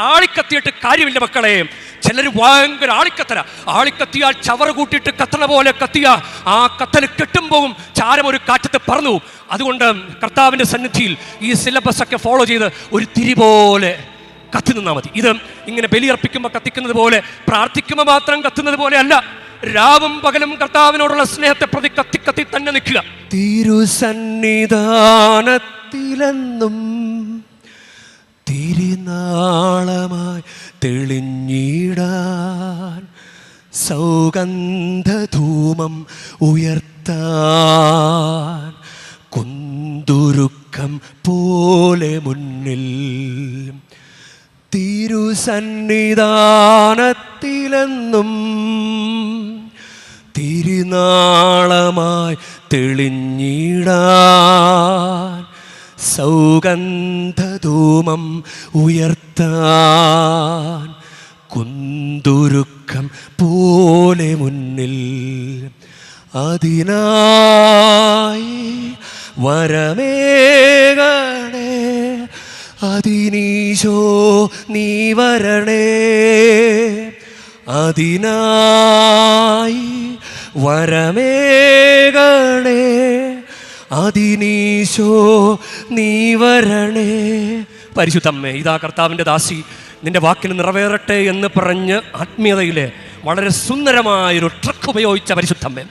ആളിക്കത്തിയിട്ട് കാര്യമില്ല മക്കളെ. ചിലർ ഭയങ്കര ആളിക്കത്തിയാൽ ചവറ് കൂട്ടിയിട്ട് കത്തണ പോലെ കത്തിയ ആ കത്തൽ കെട്ടുമ്പോഴും ചാരം ഒരു കാറ്റത്ത് പറന്നു. അതുകൊണ്ട് കർത്താവിൻ്റെ സന്നിധിയിൽ ഈ സിലബസ് ഒക്കെ ഫോളോ ചെയ്ത് ഒരു തിരി പോലെ കത്തി നിന്നാൽ മതി. ഇത് ഇങ്ങനെ ബലിയർപ്പിക്കുമ്പോൾ കത്തിക്കുന്നത് പോലെ, പ്രാർത്ഥിക്കുമ്പോൾ മാത്രം കത്തുന്നത് പോലെ അല്ല. രാവും പകലും കർത്താവിനോടുള്ള സ്നേഹത്തെ പ്രതി കത്തി കത്തി തന്നെ നിൽക്കുക. തിരുസന്നിധാനത്തിലെന്നും തിരുനാളമായി തെളിഞ്ഞിടാൻ സൗഗന്ധധൂമം ഉയർത്താൻ കുന്തുരുക്കം പോലെ മുന്നിൽ തിരുസന്നിധാനത്തിലെന്നും തിരുനാളമായി തെളിഞ്ഞിടാൻ സൗഗന്ധധൂമം ഉയർത്താൻ കുന്തുരുക്കം പോലെ മുന്നിൽ അതിനായി വരമേകണേ അതിനീശോ നീ വരണേ അതിനായി വരമേകണേ അതിനീശോ നീ വരണേ. പരിശുദ്ധമ്മേ, ഇതാ കർത്താവിൻ്റെ ദാസി, നിന്റെ വാക്കിന് നിറവേറട്ടെ എന്ന് പറഞ്ഞ് ആത്മീയതയിലെ വളരെ സുന്ദരമായൊരു ട്രക്ക് ഉപയോഗിച്ച പരിശുദ്ധമ്മേ,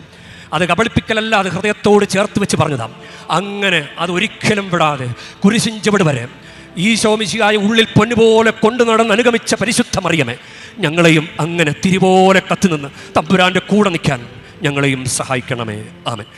അത് കബളിപ്പിക്കലല്ല, അത് ഹൃദയത്തോട് ചേർത്ത് വെച്ച് പറഞ്ഞതാണ്. അങ്ങനെ അത് ഒരിക്കലും വിടാതെ കുരിശിഞ്ചുവട് വരെ ഈശോ മിശിഹായ ഉള്ളിൽ പൊന്നുപോലെ കൊണ്ടു നടന്ന് അനുഗമിച്ച പരിശുദ്ധ മറിയമേ, ഞങ്ങളെയും അങ്ങനെ തിരിപോലെ കത്തുനിന്ന് തമ്പുരാൻ്റെ കൂടെ നിൽക്കാൻ ഞങ്ങളെയും സഹായിക്കണമേ. ആമേൻ.